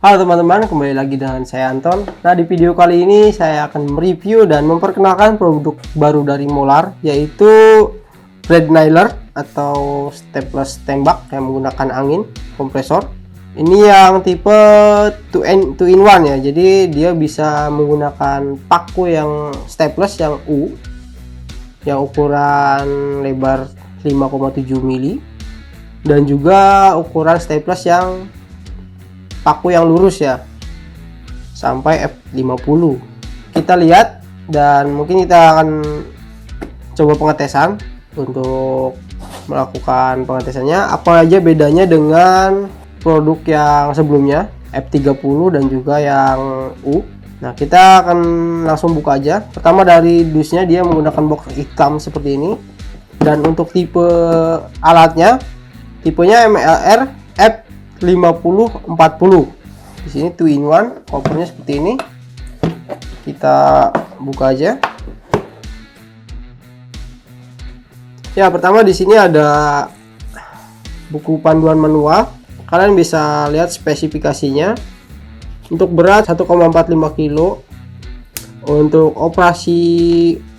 Halo teman-teman, kembali lagi dengan saya Anton. Nah, di video kali ini saya akan mereview dan memperkenalkan produk baru dari Molar, yaitu Red Nailer atau stepless tembak yang menggunakan angin kompresor. Ini yang tipe 2-in-1 ya, jadi dia bisa menggunakan paku yang stepless yang U yang ukuran lebar 5,7 mili dan juga ukuran stepless yang paku yang lurus ya sampai F50. Kita lihat dan mungkin kita akan coba pengetesan. Untuk melakukan pengetesannya, apa aja bedanya dengan produk yang sebelumnya F30 dan juga yang U. Nah, kita akan langsung buka aja. Pertama dari dusnya, dia menggunakan box hitam seperti ini, dan untuk tipe alatnya tipenya MLR F5040. Di sini 2-in-1, covernya seperti ini. Kita buka aja. Ya, pertama di sini ada buku panduan manual. Kalian bisa lihat spesifikasinya. Untuk berat 1,45 kg. Untuk operasi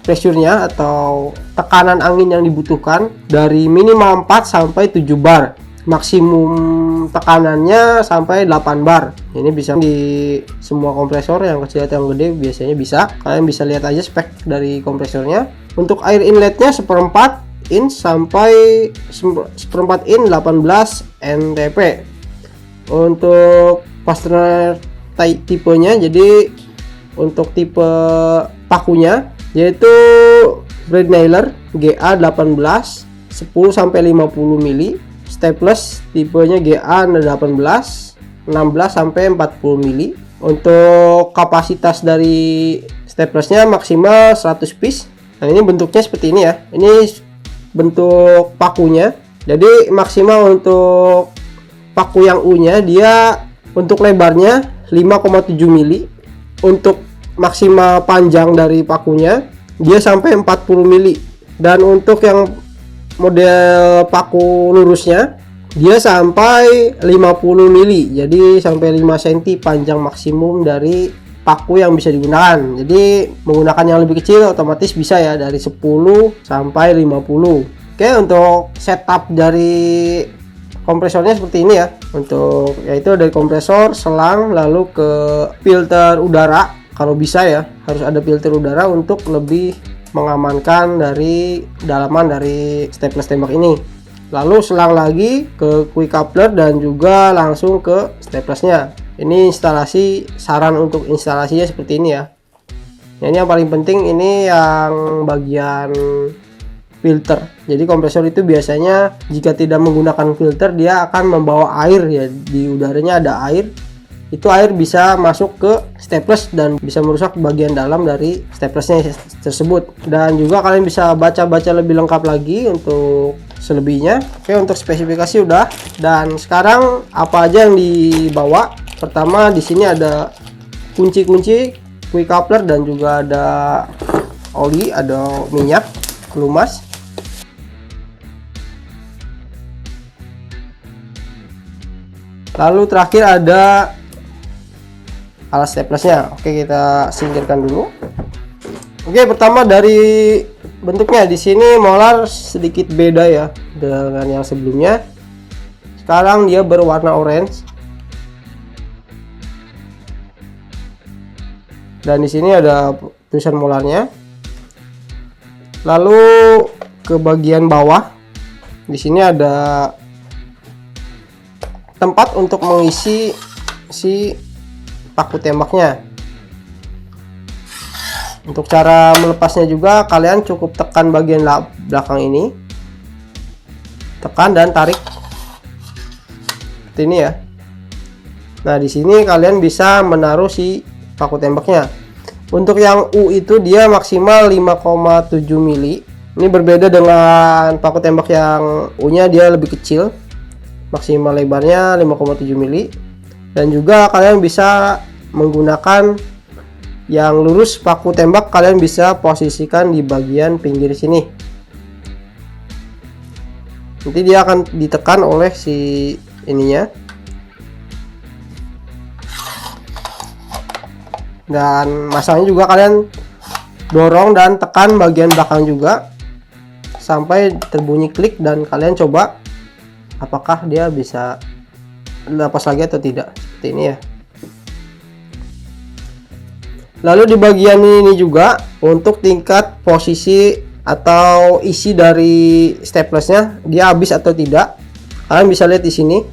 pressure-nya atau tekanan angin yang dibutuhkan dari minimal 4 sampai 7 bar. Maksimum tekanannya sampai 8 bar. Ini bisa di semua kompresor, yang kecil atau yang gede biasanya bisa. Kalian bisa lihat aja spek dari kompresornya. Untuk air inletnya 1/4 in sampai 1/4 in 18 NTP. Untuk fastener tipenya, jadi untuk tipe pakunya yaitu Red Nailer GA18 10 sampai 50 mili. Stepless tipenya GA18 16 sampai 40 mili. Untuk kapasitas dari steplessnya maksimal 100 piece. Nah, ini bentuknya seperti ini ya. Ini bentuk pakunya. Jadi maksimal untuk paku yang U-nya, dia untuk lebarnya 5,7 mili. Untuk maksimal panjang dari pakunya dia sampai 40 mili. Dan untuk yang model paku lurusnya dia sampai 50 mili, jadi sampai 5 cm panjang maksimum dari paku yang bisa digunakan. Jadi menggunakan yang lebih kecil otomatis bisa ya, dari 10 sampai 50. Oke, untuk setup dari kompresornya seperti ini ya. Untuk yaitu dari kompresor, selang, lalu ke filter udara. Kalau bisa ya, harus ada filter udara untuk lebih mengamankan dari dalaman dari stepless tembak ini. Lalu selang lagi ke quick coupler dan juga langsung ke steplessnya. Ini instalasi, saran untuk instalasinya seperti ini ya. Nah, ini yang paling penting, ini yang bagian filter. Jadi kompresor itu biasanya jika tidak menggunakan filter, dia akan membawa air ya, di udaranya ada air. Itu air bisa masuk ke stepless dan bisa merusak bagian dalam dari steplessnya tersebut. Dan juga kalian bisa baca-baca lebih lengkap lagi untuk selebihnya. Oke, untuk spesifikasi udah. Dan sekarang apa aja yang dibawa? Pertama di sini ada kunci-kunci, quick coupler, dan juga ada oli, ada minyak pelumas. Lalu terakhir ada alat steplessnya. Oke, kita singkirkan dulu. Oke, pertama dari bentuknya, di sini Molar sedikit beda ya dengan yang sebelumnya. Sekarang dia berwarna orange. Dan di sini ada tulisan Molarnya. Lalu ke bagian bawah, di sini ada tempat untuk mengisi si paku tembaknya. Untuk cara melepasnya juga, kalian cukup tekan bagian belakang ini, tekan dan tarik seperti ini ya. Nah, di sini kalian bisa menaruh si paku tembaknya. Untuk yang U itu dia maksimal 5,7 mili. Ini berbeda dengan paku tembak yang U-nya, dia lebih kecil. Maksimal lebarnya 5,7 mili. Dan juga kalian bisa menggunakan yang lurus paku tembak, kalian bisa posisikan di bagian pinggir sini. Nanti dia akan ditekan oleh si ininya. Dan masangnya juga kalian dorong dan tekan bagian belakang juga sampai terbunyi klik, dan kalian coba apakah dia bisa lepas lagi atau tidak, seperti ini ya. Lalu di bagian ini juga untuk tingkat posisi atau isi dari staplesnya, dia habis atau tidak, kalian bisa lihat di sini.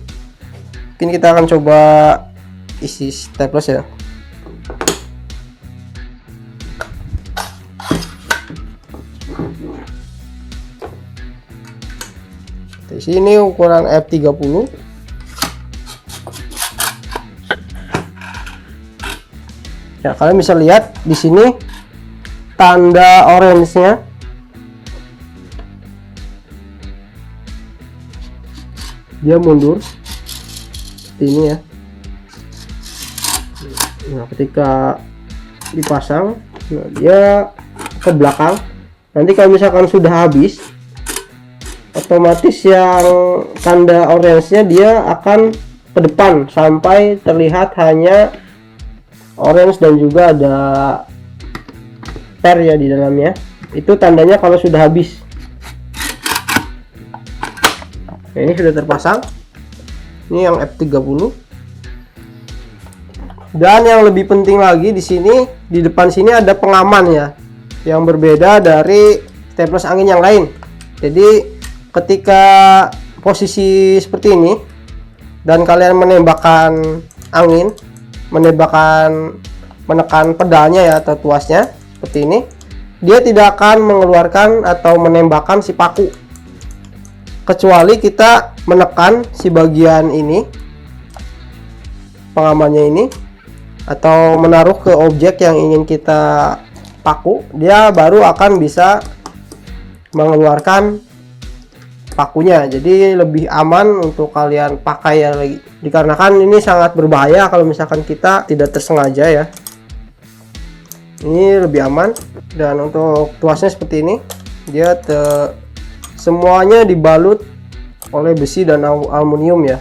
Mungkin kita akan coba isi staples ya. Di sini ukuran F30. Ya, kalian bisa lihat di sini tanda orange-nya. Dia mundur seperti ini ya. Nah, ketika dipasang, nah, dia ke belakang. Nanti kalau misalkan sudah habis, otomatis yang tanda orange-nya dia akan ke depan sampai terlihat hanya orange dan juga ada per ya di dalamnya. Itu tandanya kalau sudah habis. Nah, ini sudah terpasang. Ini yang F30. Dan yang lebih penting lagi di sini, di depan sini ada pengaman ya, yang berbeda dari staples angin yang lain. Jadi ketika posisi seperti ini dan kalian menembakkan angin, menekan pedalnya ya atau tuasnya seperti ini, dia tidak akan mengeluarkan atau menembakkan si paku, kecuali kita menekan si bagian ini, pengamannya ini, atau menaruh ke objek yang ingin kita paku, dia baru akan bisa mengeluarkan pakunya. Jadi lebih aman untuk kalian pakai ya, dikarenakan ini sangat berbahaya kalau misalkan kita tidak tersengaja ya. Ini lebih aman. Dan untuk tuasnya seperti ini, dia semuanya dibalut oleh besi dan aluminium ya.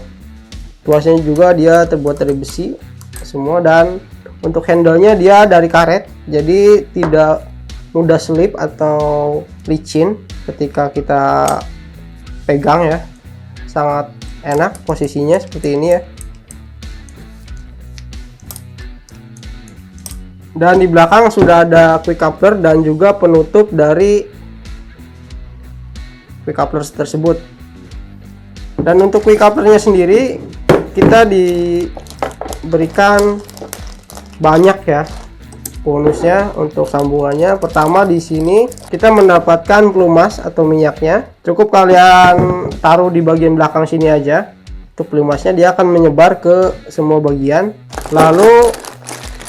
Tuasnya juga dia terbuat dari besi semua, dan untuk handle-nya dia dari karet, jadi tidak mudah slip atau licin ketika kita pegang ya. Sangat enak posisinya seperti ini ya. Dan di belakang sudah ada quick coupler dan juga penutup dari quick coupler tersebut. Dan untuk quick couplernya sendiri kita diberikan banyak ya bonusnya untuk sambungannya. Pertama, di sini kita mendapatkan pelumas atau minyaknya. Cukup kalian taruh di bagian belakang sini aja. Untuk pelumasnya dia akan menyebar ke semua bagian. Lalu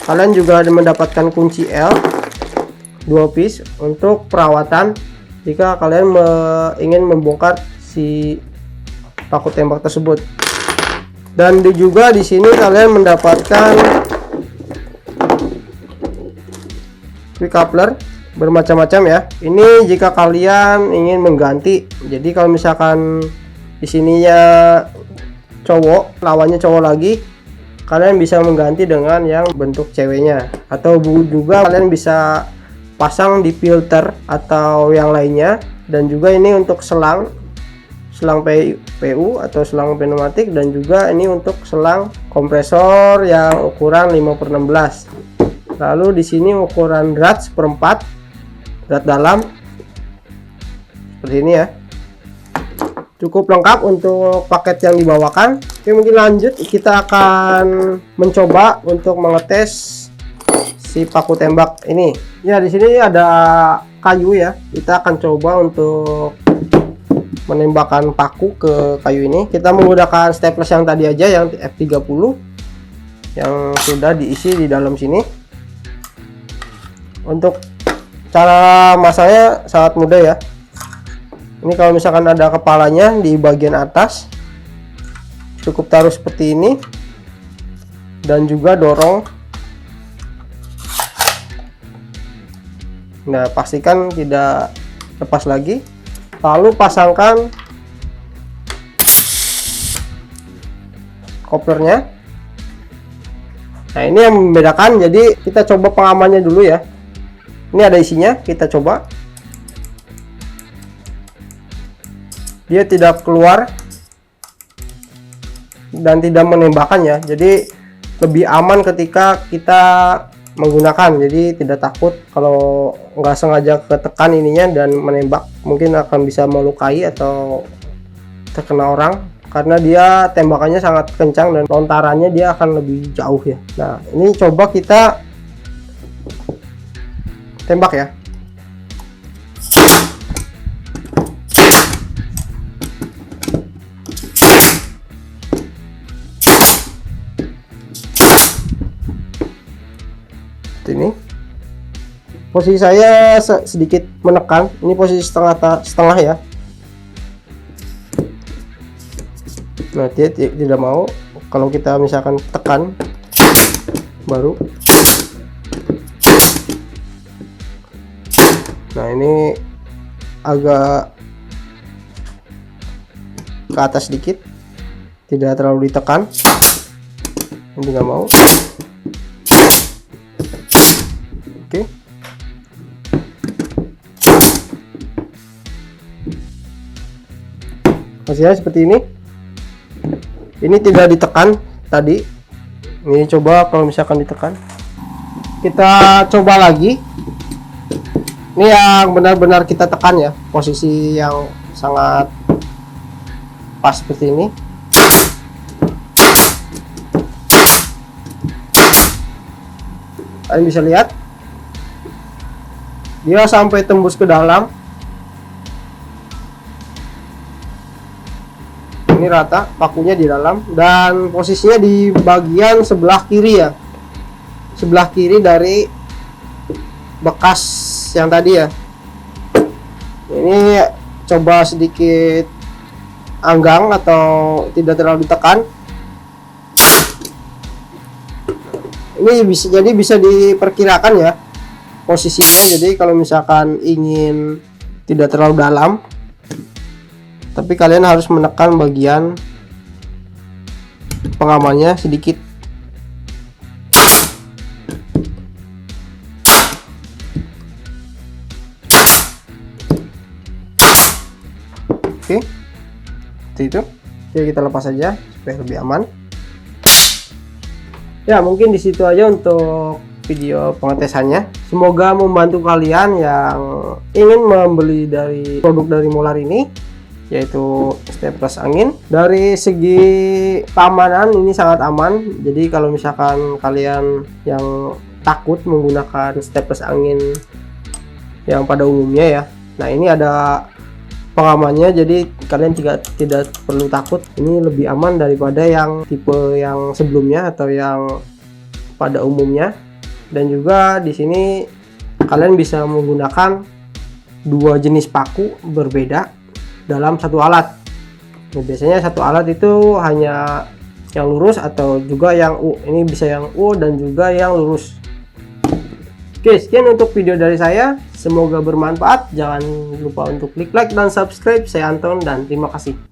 kalian juga mendapatkan kunci L 2 piece untuk perawatan jika kalian ingin membongkar si paku tembak tersebut. Dan juga di sini kalian mendapatkan quick coupler bermacam-macam ya. Ini jika kalian ingin mengganti. Jadi kalau misalkan di sininya cowok, lawannya cowok lagi, kalian bisa mengganti dengan yang bentuk ceweknya. Atau juga kalian bisa pasang di filter atau yang lainnya. Dan juga ini untuk selang PU atau selang pneumatik, dan juga ini untuk selang kompresor yang ukuran 5/16. Lalu di sini ukuran drat 1/4, drat dalam seperti ini ya. Cukup lengkap untuk paket yang dibawakan. Oke, mungkin lanjut kita akan mencoba untuk mengetes si paku tembak ini. Ya, di sini ada kayu ya. Kita akan coba untuk menembakkan paku ke kayu ini. Kita menggunakan staples yang tadi aja, yang F30 yang sudah diisi di dalam sini. Untuk cara masangnya sangat mudah ya. Ini kalau misalkan ada kepalanya di bagian atas, cukup taruh seperti ini dan juga dorong. Nah, pastikan tidak lepas lagi. Lalu pasangkan koplernya. Nah, ini yang membedakan. Jadi kita coba pengamannya dulu ya. Ini ada isinya, kita coba. Dia tidak keluar dan tidak menembakkan ya. Jadi lebih aman ketika kita menggunakan. Jadi tidak takut kalau nggak sengaja ketekan ininya dan menembak, mungkin akan bisa melukai atau terkena orang, karena dia tembakannya sangat kencang dan lontarannya dia akan lebih jauh ya. Nah, ini coba kita tembak ya. Ini posisi saya sedikit menekan, ini posisi setengah ya. Nah, dia tidak mau. Kalau kita misalkan tekan baru. Nah, ini agak ke atas sedikit, tidak terlalu ditekan. Ini nggak mau. Oke. Hasilnya seperti ini. Ini tidak ditekan tadi. Ini coba kalau misalkan ditekan. Kita coba lagi. Ini yang benar-benar kita tekan ya, posisi yang sangat pas seperti ini. Kalian bisa lihat dia sampai tembus ke dalam. Ini rata, pakunya di dalam, dan posisinya di bagian sebelah kiri ya, sebelah kiri dari bekas yang tadi ya. Ini coba sedikit anggang atau tidak terlalu ditekan. Ini bisa diperkirakan ya posisinya. Jadi kalau misalkan ingin tidak terlalu dalam, tapi kalian harus menekan bagian pengamannya sedikit. Oke, seperti itu. Oke, kita lepas saja supaya lebih aman. Ya, mungkin di situ aja untuk video pengetesannya. Semoga membantu kalian yang ingin membeli dari produk dari Molar ini, yaitu staples angin. Dari segi keamanan ini sangat aman. Jadi kalau misalkan kalian yang takut menggunakan staples angin yang pada umumnya ya, nah ini ada pengamannya, jadi kalian tidak perlu takut. Ini lebih aman daripada yang tipe yang sebelumnya atau yang pada umumnya. Dan juga di sini kalian bisa menggunakan dua jenis paku berbeda dalam satu alat. Nah, biasanya satu alat itu hanya yang lurus atau juga yang U. Ini bisa yang U dan juga yang lurus. Oke, sekian untuk video dari saya. Semoga bermanfaat. Jangan lupa untuk klik like dan subscribe. Saya Anton dan terima kasih.